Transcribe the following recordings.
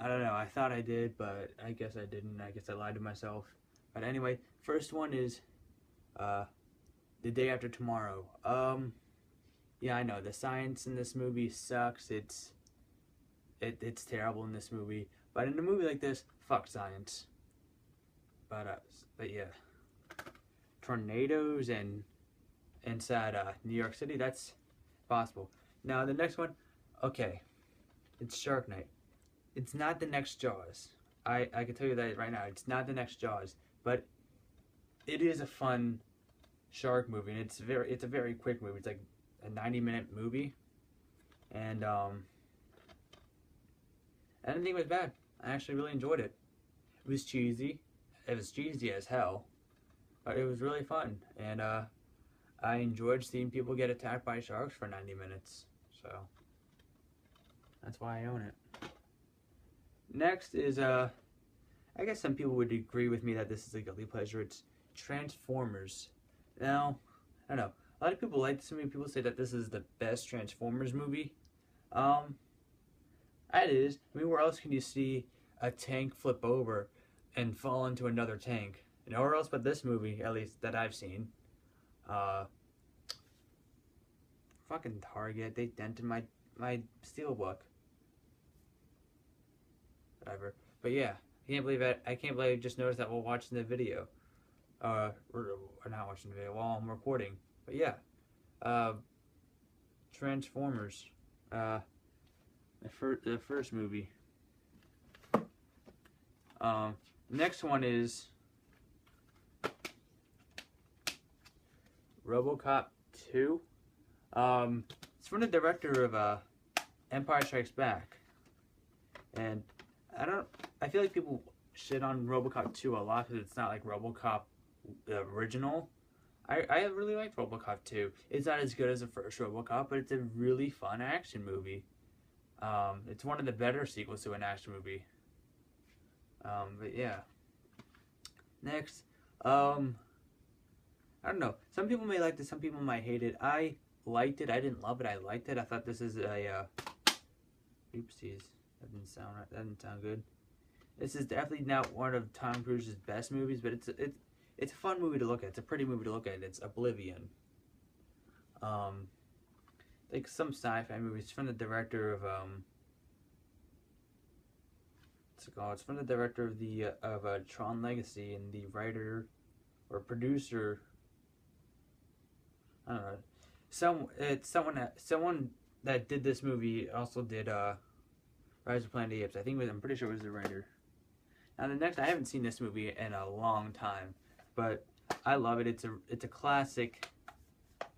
I don't know. I thought I did, but I guess I didn't. I guess I lied to myself. But anyway, first one is uh, The Day After Tomorrow. Yeah, I know the science in this movie sucks. It's terrible in this movie. But in a movie like this, fuck science. But yeah, tornadoes and inside New York City, that's possible. Now the next one, okay, it's Shark Night. It's not the next Jaws. I can tell you that right now. It's not the next Jaws, but it is a fun shark movie, and it's a very quick movie. It's like a 90-minute movie, and I didn't think it was bad. I actually really enjoyed it. It was cheesy. It was cheesy as hell, but it was really fun, and I enjoyed seeing people get attacked by sharks for 90 minutes. So that's why I own it. Next is I guess some people would agree with me that this is a guilty pleasure. It's Transformers. Now, I don't know. A lot of people like this movie. People say that this is the best Transformers movie. It is. I mean, where else can you see a tank flip over and fall into another tank? Nowhere else but this movie, at least that I've seen. Fucking Target. They dented my steelbook. Whatever. But yeah, I can't believe it. I can't believe I just noticed that while watching the video. Or not watching the video while I'm recording. But yeah, Transformers. The first movie. Next one is Robocop 2. It's from the director of Empire Strikes Back, and I feel like people shit on Robocop 2 a lot because it's not like Robocop the original. I really liked Robocop 2. It's not as good as the first Robocop, but it's a really fun action movie. It's one of the better sequels to an action movie. But yeah. Next, I don't know. Some people may like this, some people might hate it. I liked it. I didn't love it. I liked it. I thought this is a oopsies. That didn't sound right. That didn't sound good. This is definitely not one of Tom Cruise's best movies, but it's a fun movie to look at. It's a pretty movie to look at. It's Oblivion. Like some sci-fi movies from the director of it's from the director of Tron Legacy, and the writer or producer. I don't know. Someone that did this movie also did Rise of Planet of the Apes. I'm pretty sure it was the writer. Now the next, I haven't seen this movie in a long time, but I love it. It's a classic.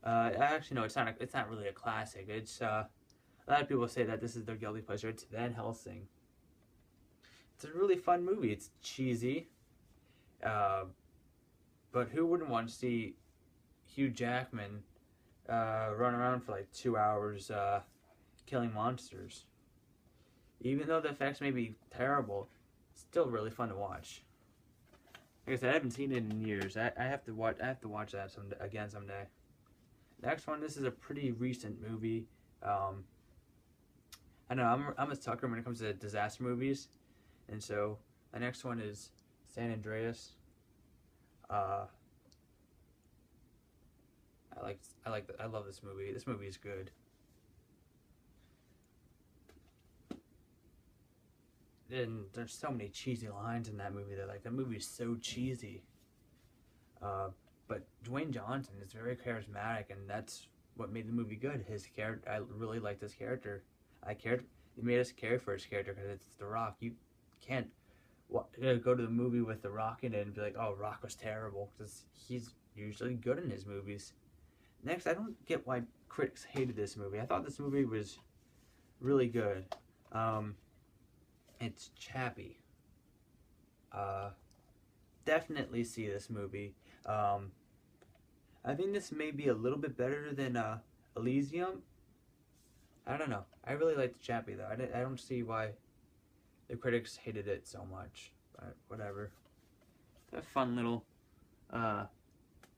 Actually, no, it's not. It's not really a classic. It's a lot of people say that this is their guilty pleasure. It's Van Helsing. It's a really fun movie. It's cheesy, but who wouldn't want to see Hugh Jackman run around for like 2 hours killing monsters? Even though the effects may be terrible, it's still really fun to watch. Like I said, I haven't seen it in years. I have to watch that again someday. Next one, this is a pretty recent movie. I don't know, I'm a sucker when it comes to disaster movies, and so the next one is San Andreas. I love this movie. This movie is good. And there's so many cheesy lines in that movie that movie is so cheesy. But Dwayne Johnson is very charismatic, and that's what made the movie good. His character, I really liked his character. He made us care for his character because it's The Rock. You can't go to the movie with The Rock in it and be like, oh, Rock was terrible, because he's usually good in his movies. Next, I don't get why critics hated this movie. I thought this movie was really good. It's Chappie. Definitely see this movie. I think this may be a little bit better than Elysium. I don't know. I really liked Chappie though. I don't see why the critics hated it so much. But whatever. It's a fun little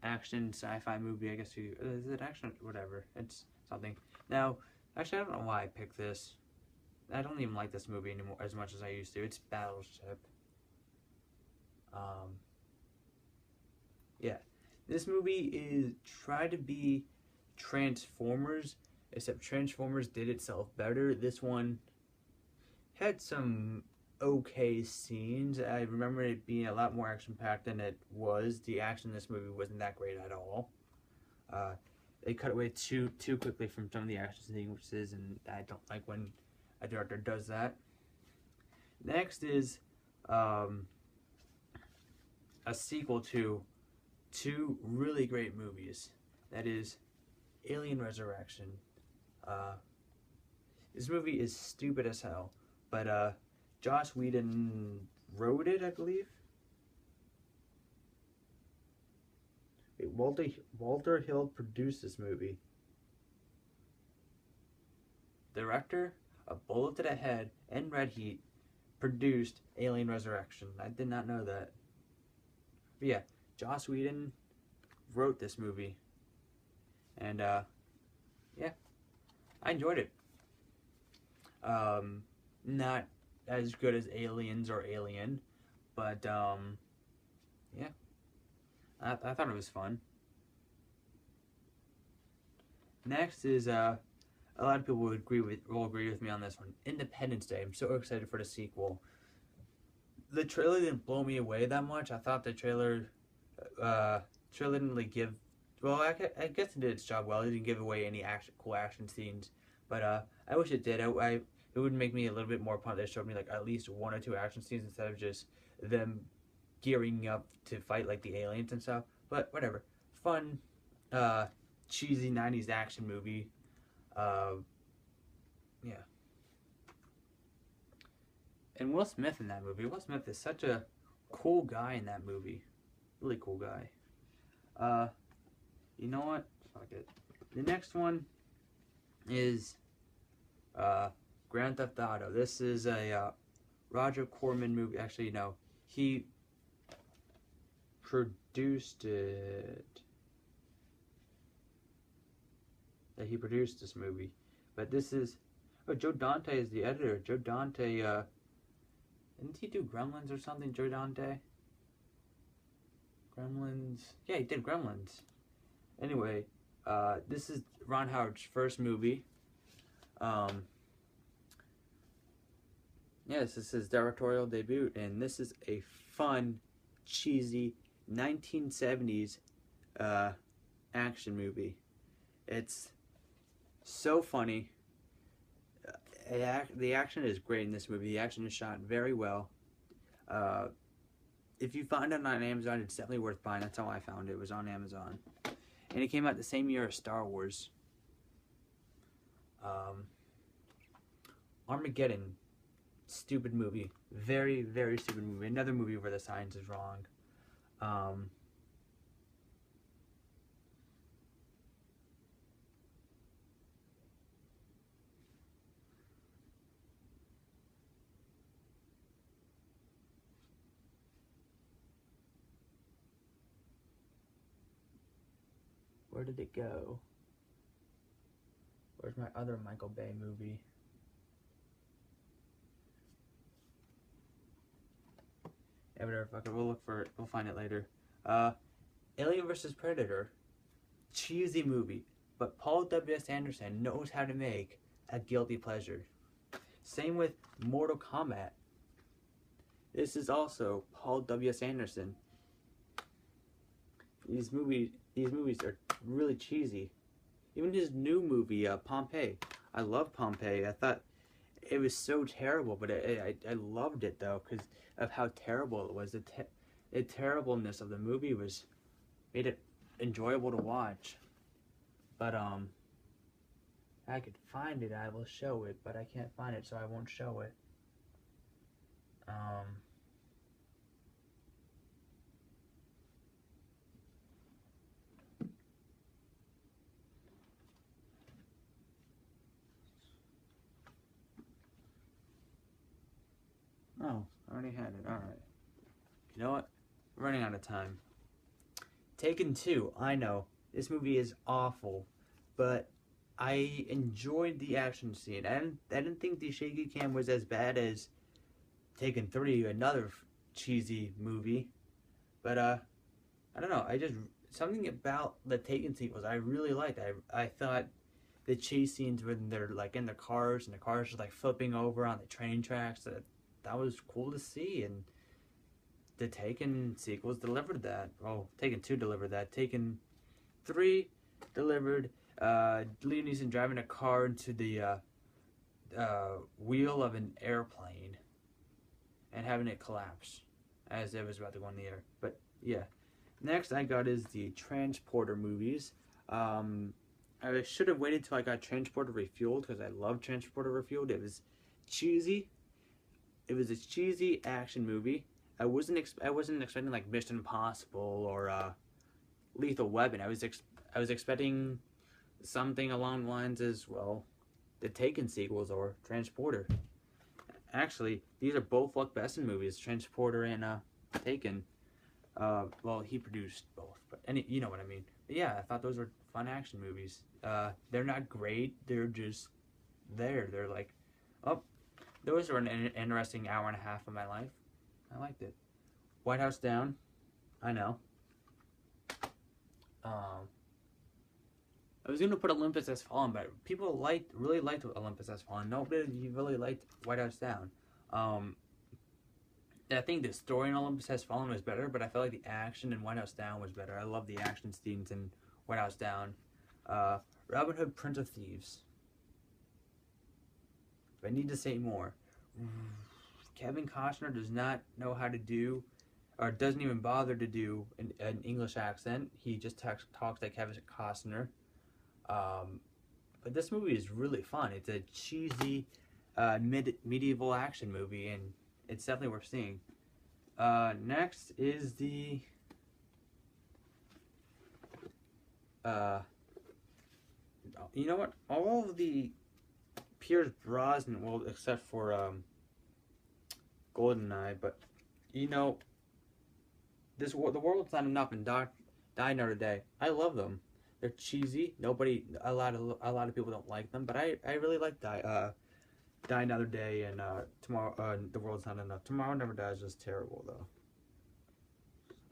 action sci-fi movie. I guess is it action? Whatever. It's something. Now, actually, I don't know why I picked this. I don't even like this movie anymore as much as I used to. It's Battleship. Yeah, this movie is try to be Transformers, except Transformers did itself better. This one had some okay scenes. I remember it being a lot more action packed than it was. The action in this movie wasn't that great at all. They cut away too quickly from some of the action sequences, and I don't like when a director does that. Next is a sequel to two really great movies. That is Alien Resurrection. This movie is stupid as hell, but Joss Whedon wrote it, I believe. Wait, Walter Hill produced this movie. Director, A Bullet to the Head, and Red Heat produced Alien Resurrection. I did not know that. But yeah, Joss Whedon wrote this movie. And yeah, I enjoyed it. Not as good as Aliens or Alien, but yeah, I thought it was fun. Next is a lot of people will agree with me on this one. Independence Day. I'm so excited for the sequel. The trailer didn't blow me away that much. I thought the trailer didn't really give. Well, I guess it did its job well. It didn't give away any cool action scenes, but I wish it did. It would make me a little bit more pumped. They showed me like at least one or two action scenes instead of just them gearing up to fight like the aliens and stuff. But whatever, fun, cheesy '90s action movie. Yeah. And Will Smith in that movie. Will Smith is such a cool guy in that movie. Really cool guy. You know what? Fuck it. The next one is Grand Theft Auto. This is a Roger Corman movie. Actually, no. He produced it. That he produced this movie. But this is... Oh, Joe Dante is the editor. Joe Dante, didn't he do Gremlins or something, Joe Dante? Gremlins... Yeah, he did Gremlins. Anyway, this is Ron Howard's first movie. Yes, this is his directorial debut, and this is a fun, cheesy 1970s action movie. It's so funny. The action is great in this movie. The action is shot very well. If you find it on Amazon, it's definitely worth buying. That's how I found it. It was on Amazon. And it came out the same year as Star Wars. Armageddon. Stupid movie. Very, very stupid movie. Another movie where the science is wrong. Where did it go? Where's my other Michael Bay movie? Yeah, whatever, fuck it. We'll look for it. We'll find it later. Alien vs. Predator. Cheesy movie. But Paul W.S. Anderson knows how to make a guilty pleasure. Same with Mortal Kombat. This is also Paul W.S. Anderson. These movies are really cheesy. Even his new movie, Pompeii. I love Pompeii. I thought it was so terrible, but I loved it though because of how terrible it was. The terribleness of the movie made it enjoyable to watch. But I could find it, I will show it, but I can't find it, so I won't show it. Oh, I already had it. Alright. You know what? We're running out of time. Taken 2. I know. This movie is awful. But I enjoyed the action scene. I didn't think the shaky cam was as bad as Taken 3, another cheesy movie. But I don't know. I just something about the Taken sequels I really liked. I thought the chase scenes when they're like in their cars and the cars are like flipping over on the train tracks. That was cool to see, and the Taken sequels delivered that. Oh, Taken 2 delivered that. Taken 3 delivered Liam Neeson driving a car into the wheel of an airplane and having it collapse as it was about to go in the air. But yeah, next I got is the Transporter movies. I should have waited till I got Transporter Refueled because I love Transporter Refueled. It was cheesy. It was a cheesy action movie. I wasn't expecting like Mission Impossible or Lethal Weapon. I was expecting something along the lines as well, the Taken sequels or Transporter. Actually, these are both Luc Besson movies, Transporter and Taken. Well, he produced both, but you know what I mean. But yeah, I thought those were fun action movies. They're not great. They're just there. They're like, oh, those were an interesting hour and a half of my life. I liked it. White House Down. I know. I was gonna put Olympus Has Fallen, but people really liked Olympus Has Fallen. Nobody really liked White House Down. I think the story in Olympus Has Fallen was better, but I felt like the action in White House Down was better. I love the action scenes in White House Down. Robin Hood, Prince of Thieves. If I need to say more, Kevin Costner does not know how to do, or doesn't even bother to do an English accent. He just talks like Kevin Costner. But this movie is really fun. It's a cheesy medieval action movie, and it's definitely worth seeing. Next is the you know what? All of the Pierce Brosnan, well, except for GoldenEye, but you know, the World's Not Enough and Die Another Day. I love them. They're cheesy. A lot of people don't like them, but I really like Die Another Day and Tomorrow. The World's Not Enough. Tomorrow Never Dies was terrible though.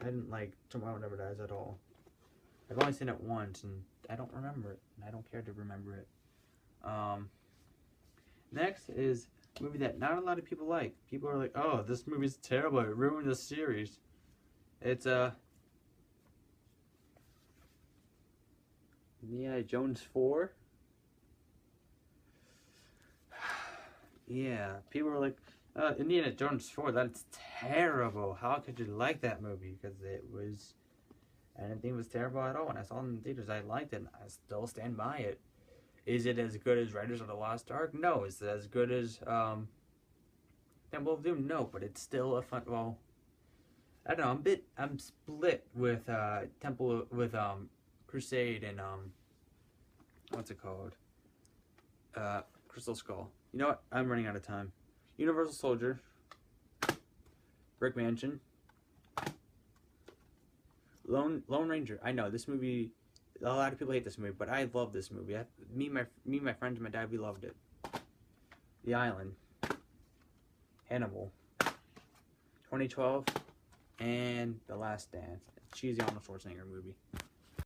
I didn't like Tomorrow Never Dies at all. I've only seen it once and I don't remember it, and I don't care to remember it. Next is a movie that not a lot of people like. People are like, "Oh, this movie's terrible. It ruined the series." It's Indiana Jones 4. Yeah, people were like, Indiana Jones 4, that's terrible. How could you like that movie? Because I didn't think it was terrible at all. When I saw it in the theaters, I liked it, and I still stand by it. Is it as good as Raiders of the Lost Ark? No. Is it as good as Temple of Doom? No, but it's still a fun, well, I don't know, I'm split with Crusade and what's it called? Crystal Skull. You know what? I'm running out of time. Universal Soldier, Brick Mansion, Lone Ranger. I know this movie. A lot of people hate this movie, but I love this movie. Me, my friends, and my dad, we loved it. The Island, Hannibal, 2012, and The Last Dance. Cheesy Arnold Schwarzenegger movie.